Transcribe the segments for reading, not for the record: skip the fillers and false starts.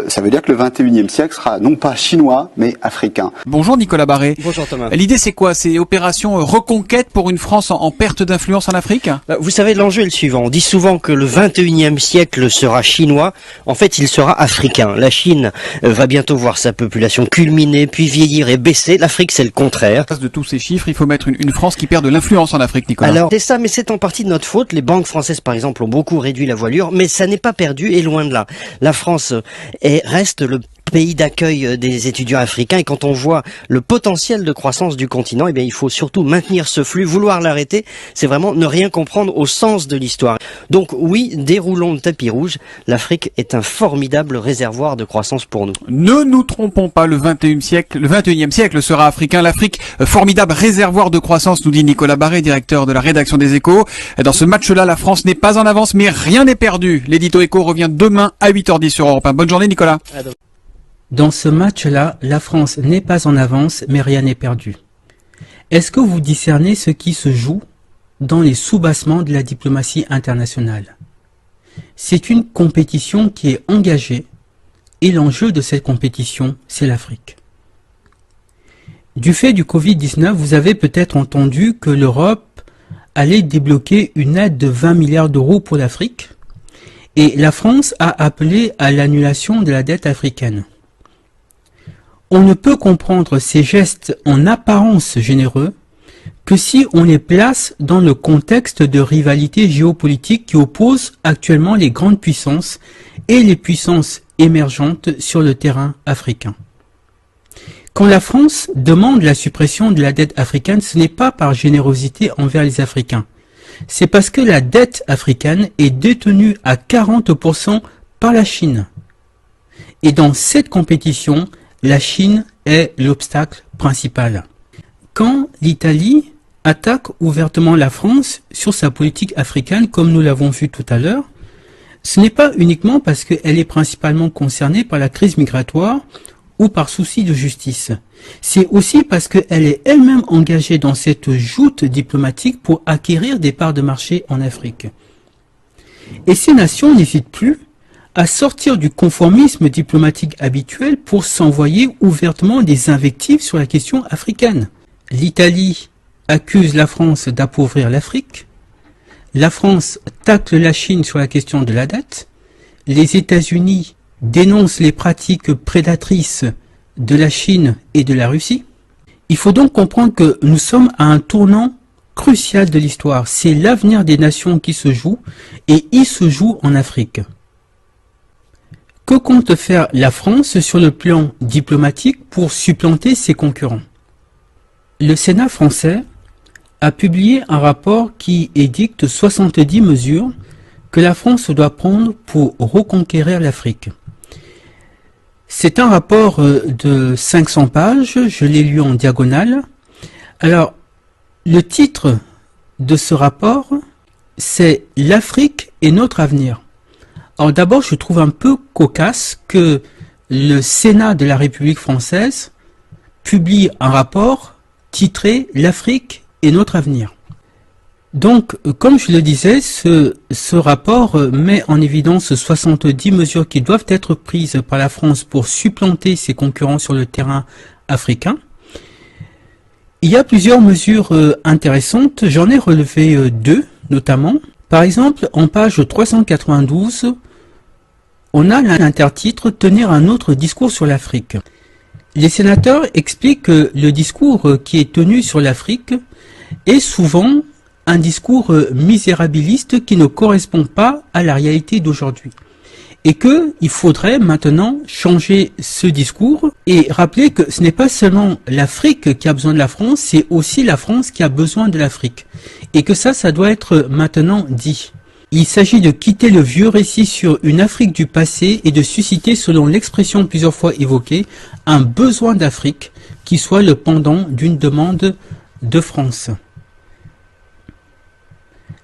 ça veut dire que le 21e siècle sera non pas chinois, mais africain. Bonjour Nicolas Barré. Bonjour Thomas. L'idée c'est quoi? C'est opération reconquête pour une France en perte d'influence en Afrique? Vous savez, l'enjeu est le suivant. On dit souvent que le 21e siècle sera chinois. En fait, il sera africain. La Chine va bientôt voir sa population culminer, puis vieillir et baisser. L'Afrique, c'est le contraire. De tous ces chiffres, il faut mettre une France qui perd de l'influence en Afrique, Nicolas. Alors, c'est ça, mais c'est en partie de notre faute. Les banques françaises, par exemple, ont beaucoup réduit la voilure, mais ça n'est pas perdu et loin de là. La France reste le pays d'accueil des étudiants africains, et quand on voit le potentiel de croissance du continent, eh bien, il faut surtout maintenir ce flux. Vouloir l'arrêter, c'est vraiment ne rien comprendre au sens de l'histoire. Donc oui, déroulons le tapis rouge. L'Afrique est un formidable réservoir de croissance pour nous. Ne nous trompons pas, le 21e siècle sera africain. L'Afrique, formidable réservoir de croissance, nous dit Nicolas Barré, directeur de la rédaction des Échos. Dans ce match-là, la France n'est pas en avance, mais rien n'est perdu. L'édito Écho revient demain à 8h10 sur Europe 1. Bonne journée, Nicolas. Dans ce match-là, la France n'est pas en avance, mais rien n'est perdu. Est-ce que vous discernez ce qui se joue dans les soubassements de la diplomatie internationale? C'est une compétition qui est engagée, et l'enjeu de cette compétition, c'est l'Afrique. Du fait du Covid-19, vous avez peut-être entendu que l'Europe allait débloquer une aide de 20 milliards d'euros pour l'Afrique, et la France a appelé à l'annulation de la dette africaine. On ne peut comprendre ces gestes en apparence généreux que si on les place dans le contexte de rivalité géopolitique qui oppose actuellement les grandes puissances et les puissances émergentes sur le terrain africain. Quand la France demande la suppression de la dette africaine, ce n'est pas par générosité envers les Africains. C'est parce que la dette africaine est détenue à 40% par la Chine. Et dans cette compétition, la Chine est l'obstacle principal. Quand l'Italie attaque ouvertement la France sur sa politique africaine, comme nous l'avons vu tout à l'heure, ce n'est pas uniquement parce qu'elle est principalement concernée par la crise migratoire ou par souci de justice. C'est aussi parce qu'elle est elle-même engagée dans cette joute diplomatique pour acquérir des parts de marché en Afrique. Et ces nations n'hésitent plus à sortir du conformisme diplomatique habituel pour s'envoyer ouvertement des invectives sur la question africaine. L'Italie accuse la France d'appauvrir l'Afrique, la France tacle la Chine sur la question de la dette, les États-Unis dénoncent les pratiques prédatrices de la Chine et de la Russie. Il faut donc comprendre que nous sommes à un tournant crucial de l'histoire. C'est l'avenir des nations qui se joue, et il se joue en Afrique. Que compte faire la France sur le plan diplomatique pour supplanter ses concurrents? Le Sénat français a publié un rapport qui édicte 70 mesures que la France doit prendre pour reconquérir l'Afrique. C'est un rapport de 500 pages, je l'ai lu en diagonale. Alors, le titre de ce rapport, c'est « L'Afrique est notre avenir ». Alors d'abord, je trouve un peu cocasse que le Sénat de la République française publie un rapport titré « L'Afrique est notre avenir ». Donc, comme je le disais, ce rapport met en évidence 70 mesures qui doivent être prises par la France pour supplanter ses concurrents sur le terrain africain. Il y a plusieurs mesures intéressantes, j'en ai relevé deux notamment. Par exemple, en page 392, on a l'intertitre « Tenir un autre discours sur l'Afrique ». Les sénateurs expliquent que le discours qui est tenu sur l'Afrique est souvent un discours misérabiliste qui ne correspond pas à la réalité d'aujourd'hui. Et qu'il faudrait maintenant changer ce discours et rappeler que ce n'est pas seulement l'Afrique qui a besoin de la France, c'est aussi la France qui a besoin de l'Afrique. Et que ça doit être maintenant dit. Il s'agit de quitter le vieux récit sur une Afrique du passé et de susciter, selon l'expression plusieurs fois évoquée, un besoin d'Afrique qui soit le pendant d'une demande de France.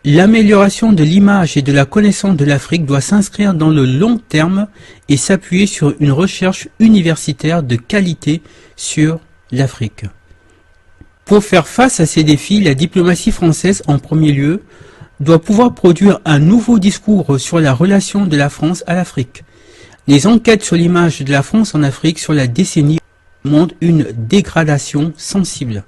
L'amélioration de l'image et de la connaissance de l'Afrique doit s'inscrire dans le long terme et s'appuyer sur une recherche universitaire de qualité sur l'Afrique. Pour faire face à ces défis, la diplomatie française, en premier lieu, doit pouvoir produire un nouveau discours sur la relation de la France à l'Afrique. Les enquêtes sur l'image de la France en Afrique sur la décennie montrent une dégradation sensible.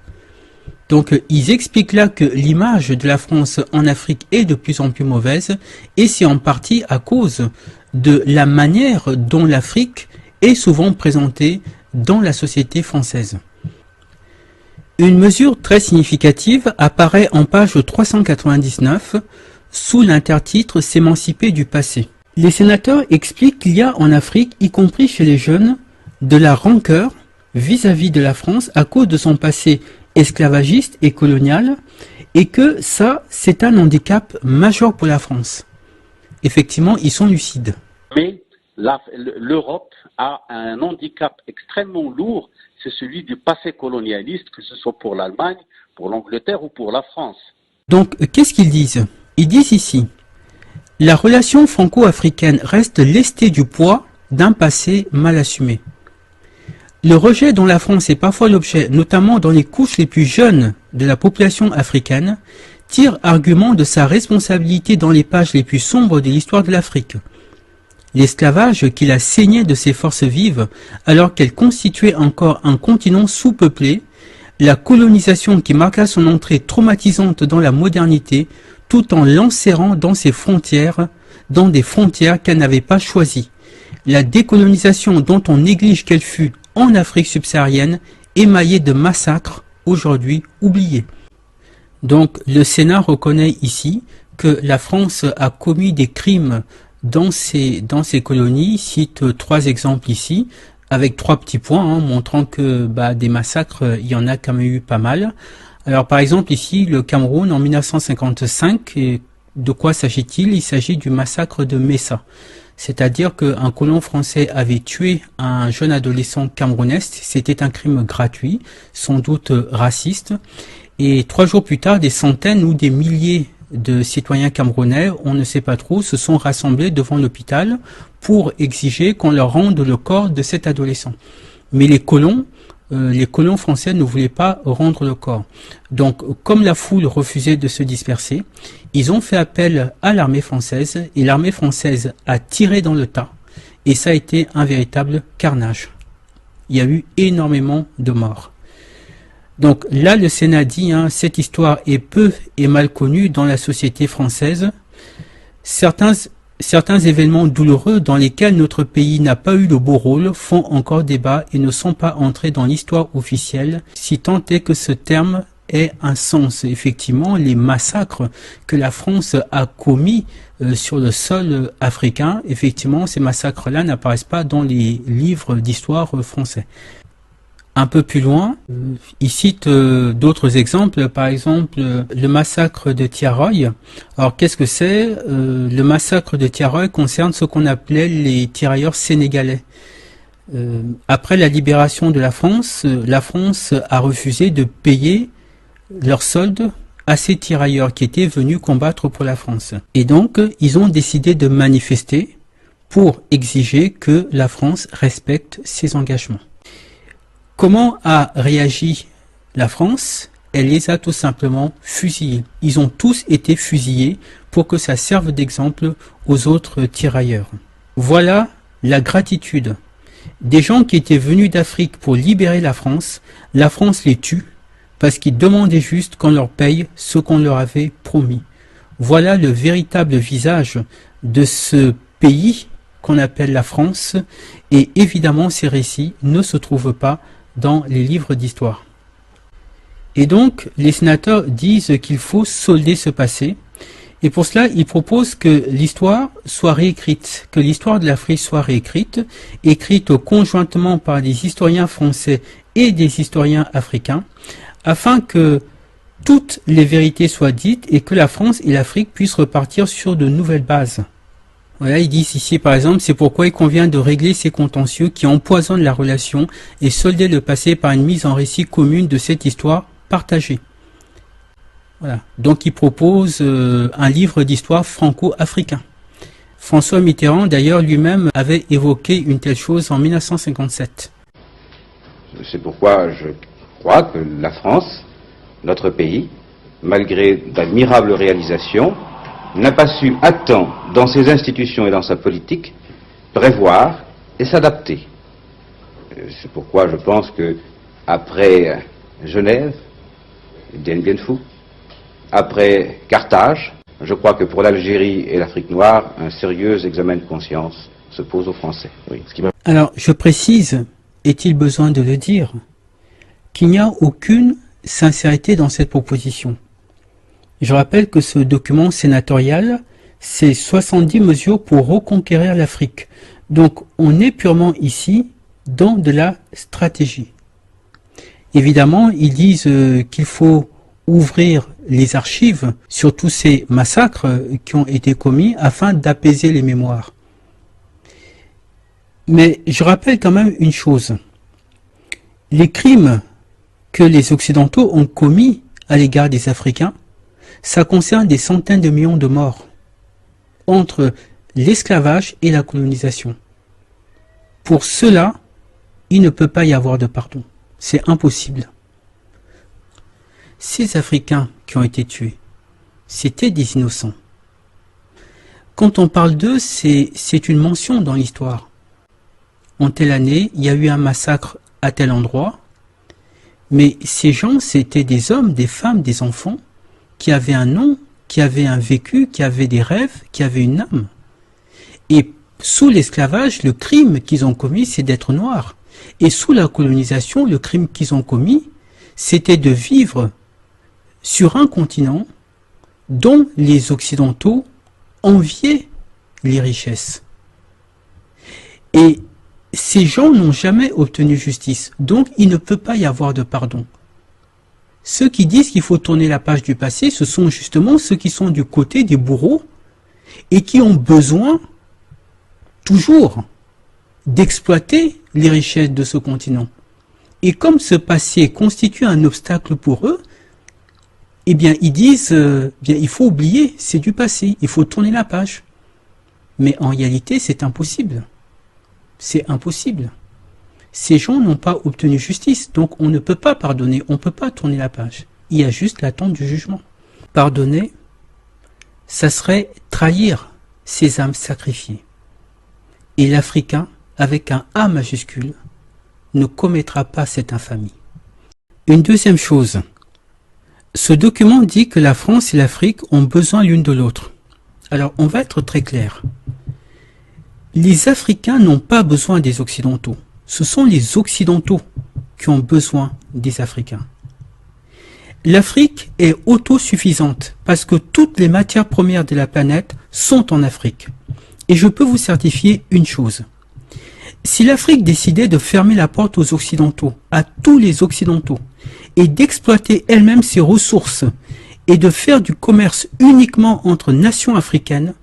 Donc ils expliquent là que l'image de la France en Afrique est de plus en plus mauvaise, et c'est en partie à cause de la manière dont l'Afrique est souvent présentée dans la société française. Une mesure très significative apparaît en page 399 sous l'intertitre « S'émanciper du passé ». Les sénateurs expliquent qu'il y a en Afrique, y compris chez les jeunes, de la rancœur vis-à-vis de la France à cause de son passé esclavagiste et colonial, et que ça, c'est un handicap majeur pour la France. Effectivement, ils sont lucides. Mais l'Europe a un handicap extrêmement lourd, c'est celui du passé colonialiste, que ce soit pour l'Allemagne, pour l'Angleterre ou pour la France. Donc, qu'est-ce qu'ils disent? Ils disent ici, la relation franco-africaine reste lestée du poids d'un passé mal assumé. Le rejet dont la France est parfois l'objet, notamment dans les couches les plus jeunes de la population africaine, tire argument de sa responsabilité dans les pages les plus sombres de l'histoire de l'Afrique. L'esclavage qu'il a saigné de ses forces vives alors qu'elle constituait encore un continent sous-peuplé, la colonisation qui marqua son entrée traumatisante dans la modernité tout en l'enserrant dans ses frontières, dans des frontières qu'elle n'avait pas choisies. La décolonisation dont on néglige qu'elle fut en Afrique subsaharienne, émaillée de massacres aujourd'hui oubliés. Donc le Sénat reconnaît ici que la France a commis des crimes dans ces colonies, cite 3 exemples ici, avec 3 petits points, montrant que des massacres, il y en a quand même eu pas mal. Alors par exemple ici, le Cameroun en 1955, et de quoi s'agit-il? Il s'agit du massacre de Messa. C'est-à-dire qu'un colon français avait tué un jeune adolescent camerounais, c'était un crime gratuit, sans doute raciste, et 3 jours plus tard, des centaines ou des milliers de citoyens camerounais, on ne sait pas trop, se sont rassemblés devant l'hôpital pour exiger qu'on leur rende le corps de cet adolescent. Mais les colons français ne voulaient pas rendre le corps. Donc, comme la foule refusait de se disperser, ils ont fait appel à l'armée française, et l'armée française a tiré dans le tas, et ça a été un véritable carnage. Il y a eu énormément de morts. Donc là, le Sénat dit, cette histoire est peu et mal connue dans la société française. Certains événements douloureux dans lesquels notre pays n'a pas eu le beau rôle font encore débat et ne sont pas entrés dans l'histoire officielle, si tant est que ce terme ait un sens. Effectivement, les massacres que la France a commis sur le sol africain, effectivement, ces massacres-là n'apparaissent pas dans les livres d'histoire français. Un peu plus loin, il cite d'autres exemples, par exemple le massacre de Thiaroye. Alors qu'est-ce que c'est? Le massacre de Thiaroye concerne ce qu'on appelait les tirailleurs sénégalais. Après la libération de la France a refusé de payer leur solde à ces tirailleurs qui étaient venus combattre pour la France. Et donc, ils ont décidé de manifester pour exiger que la France respecte ses engagements. Comment a réagi la France? Elle les a tout simplement fusillés. Ils ont tous été fusillés pour que ça serve d'exemple aux autres tirailleurs. Voilà la gratitude. Des gens qui étaient venus d'Afrique pour libérer la France les tue parce qu'ils demandaient juste qu'on leur paye ce qu'on leur avait promis. Voilà le véritable visage de ce pays qu'on appelle la France, et évidemment ces récits ne se trouvent pas dans les livres d'histoire. Et donc, les sénateurs disent qu'il faut solder ce passé, et pour cela, ils proposent que l'histoire soit réécrite, que l'histoire de l'Afrique soit réécrite, écrite conjointement par des historiens français et des historiens africains, afin que toutes les vérités soient dites et que la France et l'Afrique puissent repartir sur de nouvelles bases. Voilà, ils disent ici par exemple, c'est pourquoi il convient de régler ces contentieux qui empoisonnent la relation et solder le passé par une mise en récit commune de cette histoire partagée. Voilà. Donc ils proposent un livre d'histoire franco-africain. François Mitterrand d'ailleurs lui-même avait évoqué une telle chose en 1957. C'est pourquoi je crois que la France, notre pays, malgré d'admirables réalisations, n'a pas su à temps, dans ses institutions et dans sa politique, prévoir et s'adapter. C'est pourquoi je pense que après Genève, Dien Bien Phu, après Carthage, je crois que pour l'Algérie et l'Afrique noire, un sérieux examen de conscience se pose aux Français. Oui, Alors, je précise, est-il besoin de le dire, qu'il n'y a aucune sincérité dans cette proposition. Je rappelle que ce document sénatorial, c'est 70 mesures pour reconquérir l'Afrique. Donc, on est purement ici dans de la stratégie. Évidemment, ils disent qu'il faut ouvrir les archives sur tous ces massacres qui ont été commis afin d'apaiser les mémoires. Mais je rappelle quand même une chose. Les crimes que les Occidentaux ont commis à l'égard des Africains, ça concerne des centaines de millions de morts entre l'esclavage et la colonisation. Pour cela, il ne peut pas y avoir de pardon. C'est impossible. Ces Africains qui ont été tués, c'était des innocents. Quand on parle d'eux, c'est une mention dans l'histoire. En telle année, il y a eu un massacre à tel endroit, mais ces gens, c'était des hommes, des femmes, des enfants, qui avaient un nom, qui avaient un vécu, qui avaient des rêves, qui avaient une âme. Et sous l'esclavage, le crime qu'ils ont commis, c'est d'être noirs. Et sous la colonisation, le crime qu'ils ont commis, c'était de vivre sur un continent dont les Occidentaux enviaient les richesses. Et ces gens n'ont jamais obtenu justice, donc il ne peut pas y avoir de pardon. Ceux qui disent qu'il faut tourner la page du passé, ce sont justement ceux qui sont du côté des bourreaux et qui ont besoin toujours d'exploiter les richesses de ce continent. Et comme ce passé constitue un obstacle pour eux, eh bien, ils disent, bien, il faut oublier, c'est du passé, il faut tourner la page. Mais en réalité, c'est impossible. C'est impossible. Ces gens n'ont pas obtenu justice, donc on ne peut pas pardonner, on ne peut pas tourner la page. Il y a juste l'attente du jugement. Pardonner, ça serait trahir ces âmes sacrifiées. Et l'Africain, avec un A majuscule, ne commettra pas cette infamie. Une deuxième chose, ce document dit que la France et l'Afrique ont besoin l'une de l'autre. Alors, on va être très clair. Les Africains n'ont pas besoin des Occidentaux. Ce sont les Occidentaux qui ont besoin des Africains. L'Afrique est autosuffisante parce que toutes les matières premières de la planète sont en Afrique. Et je peux vous certifier une chose. Si l'Afrique décidait de fermer la porte aux Occidentaux, à tous les Occidentaux, et d'exploiter elle-même ses ressources et de faire du commerce uniquement entre nations africaines,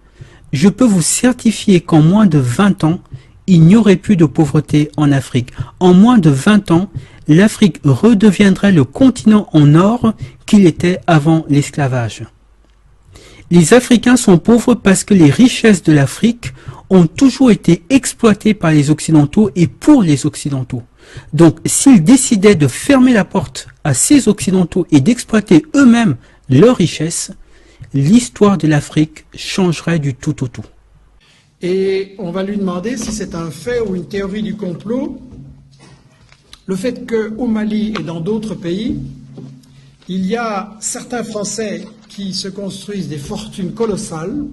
je peux vous certifier qu'en moins de 20 ans, il n'y aurait plus de pauvreté en Afrique. En moins de 20 ans, l'Afrique redeviendrait le continent en or qu'il était avant l'esclavage. Les Africains sont pauvres parce que les richesses de l'Afrique ont toujours été exploitées par les Occidentaux et pour les Occidentaux. Donc, s'ils décidaient de fermer la porte à ces Occidentaux et d'exploiter eux-mêmes leurs richesses, l'histoire de l'Afrique changerait du tout au tout. Et on va lui demander si c'est un fait ou une théorie du complot, le fait qu'au Mali et dans d'autres pays, il y a certains Français qui se construisent des fortunes colossales,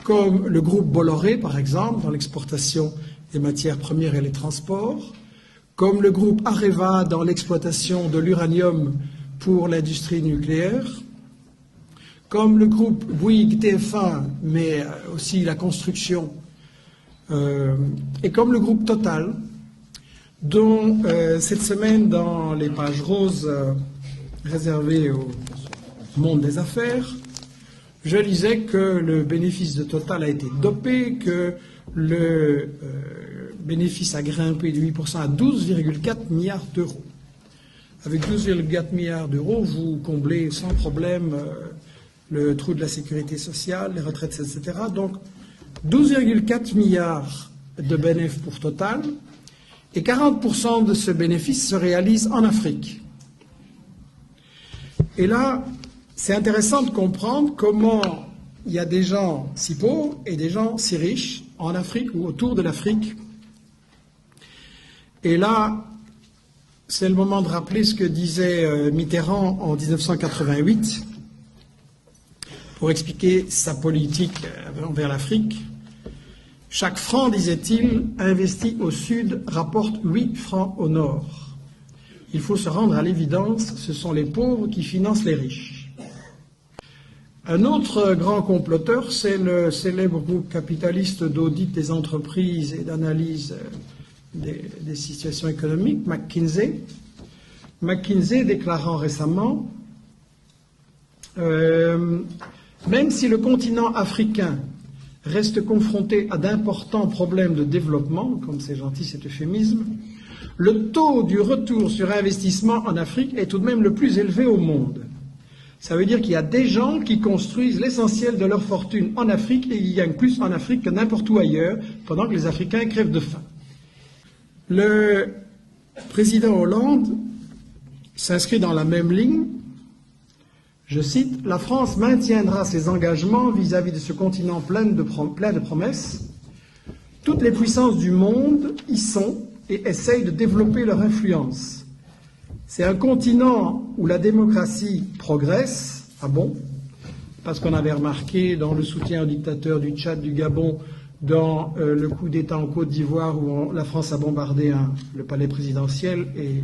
comme le groupe Bolloré, par exemple, dans l'exportation des matières premières et les transports, comme le groupe Areva dans l'exploitation de l'uranium pour l'industrie nucléaire, comme le groupe Bouygues TF1, mais aussi la construction, et comme le groupe Total, dont cette semaine, dans les pages roses réservées au monde des affaires, je lisais que le bénéfice de Total a été dopé, que le bénéfice a grimpé de 8% à 12,4 milliards d'euros. Avec 12,4 milliards d'euros, vous comblez sans problème le trou de la sécurité sociale, les retraites, etc. Donc, 12,4 milliards de bénéfices pour Total, et 40% de ce bénéfice se réalise en Afrique. Et là, c'est intéressant de comprendre comment il y a des gens si pauvres et des gens si riches en Afrique ou autour de l'Afrique Et là, c'est le moment de rappeler ce que disait Mitterrand en 1988 pour expliquer sa politique envers l'Afrique. Chaque franc, disait-il, investi au sud rapporte 8 francs au nord. Il faut se rendre à l'évidence, ce sont les pauvres qui financent les riches. Un autre grand comploteur, c'est le célèbre groupe capitaliste d'audit des entreprises et d'analyse des situations économiques, McKinsey. McKinsey déclarant récemment même si le continent africain reste confronté à d'importants problèmes de développement, comme c'est gentil cet euphémisme, le taux du retour sur investissement en Afrique est tout de même le plus élevé au monde. Ça veut dire qu'il y a des gens qui construisent l'essentiel de leur fortune en Afrique et ils gagnent plus en Afrique que n'importe où ailleurs, pendant que les Africains crèvent de faim. Le président Hollande s'inscrit dans la même ligne. Je cite, « La France maintiendra ses engagements vis-à-vis de ce continent plein de promesses. Toutes les puissances du monde y sont et essayent de développer leur influence. C'est un continent où la démocratie progresse. » Ah bon? Parce qu'on avait remarqué dans le soutien aux dictateurs du Tchad, du Gabon, dans le coup d'État en Côte d'Ivoire où la France a bombardé le palais présidentiel et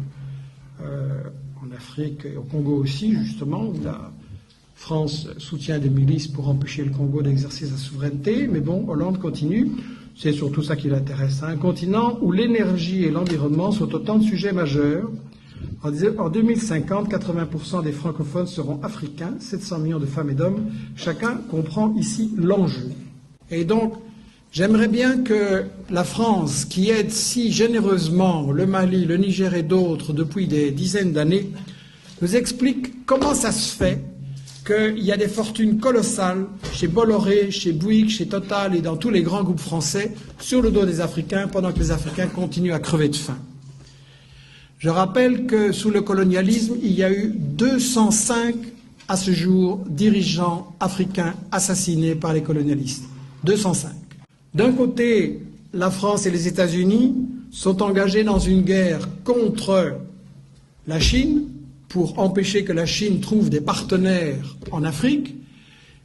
en Afrique et au Congo aussi, justement, où la France soutient des milices pour empêcher le Congo d'exercer sa souveraineté. Mais bon, Hollande continue. C'est surtout ça qui l'intéresse. Un continent où l'énergie et l'environnement sont autant de sujets majeurs. En 2050, 80% des francophones seront africains, 700 millions de femmes et d'hommes. Chacun comprend ici l'enjeu. Et donc, j'aimerais bien que la France, qui aide si généreusement le Mali, le Niger et d'autres depuis des dizaines d'années, nous explique comment ça se fait qu'il y a des fortunes colossales chez Bolloré, chez Bouygues, chez Total et dans tous les grands groupes français sur le dos des Africains pendant que les Africains continuent à crever de faim. Je rappelle que sous le colonialisme, il y a eu 205 à ce jour dirigeants africains assassinés par les colonialistes. 205. D'un côté, la France et les États-Unis sont engagés dans une guerre contre la Chine pour empêcher que la Chine trouve des partenaires en Afrique,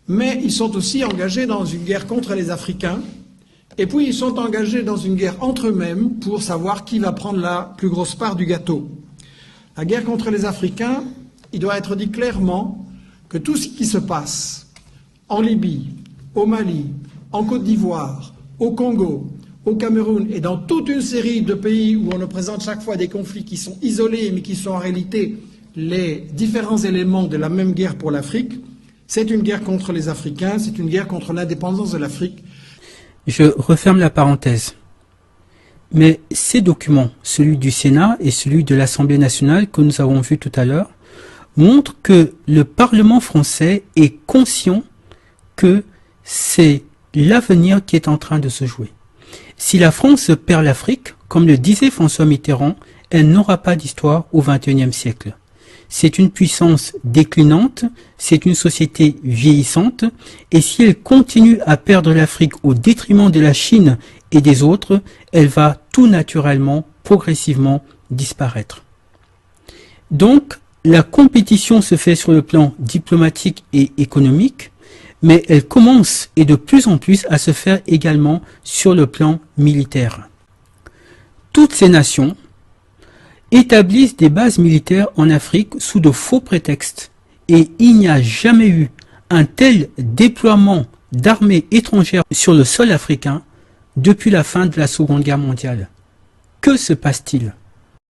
mais ils sont aussi engagés dans une guerre contre les Africains, et puis ils sont engagés dans une guerre entre eux-mêmes pour savoir qui va prendre la plus grosse part du gâteau. La guerre contre les Africains, il doit être dit clairement que tout ce qui se passe en Libye, au Mali, en Côte d'Ivoire, au Congo, au Cameroun et dans toute une série de pays où on nous présente chaque fois des conflits qui sont isolés mais qui sont en réalité les différents éléments de la même guerre pour l'Afrique, c'est une guerre contre les Africains, c'est une guerre contre l'indépendance de l'Afrique. Je referme la parenthèse. Mais ces documents, celui du Sénat et celui de l'Assemblée nationale que nous avons vus tout à l'heure, montrent que le Parlement français est conscient que c'est l'avenir qui est en train de se jouer. Si la France perd l'Afrique, comme le disait François Mitterrand, elle n'aura pas d'histoire au XXIe siècle. C'est une puissance déclinante, c'est une société vieillissante, et si elle continue à perdre l'Afrique au détriment de la Chine et des autres, elle va tout naturellement, progressivement disparaître. Donc, la compétition se fait sur le plan diplomatique et économique, mais elle commence et de plus en plus à se faire également sur le plan militaire. Toutes ces nations établissent des bases militaires en Afrique sous de faux prétextes et il n'y a jamais eu un tel déploiement d'armées étrangères sur le sol africain depuis la fin de la Seconde Guerre mondiale. Que se passe-t-il ?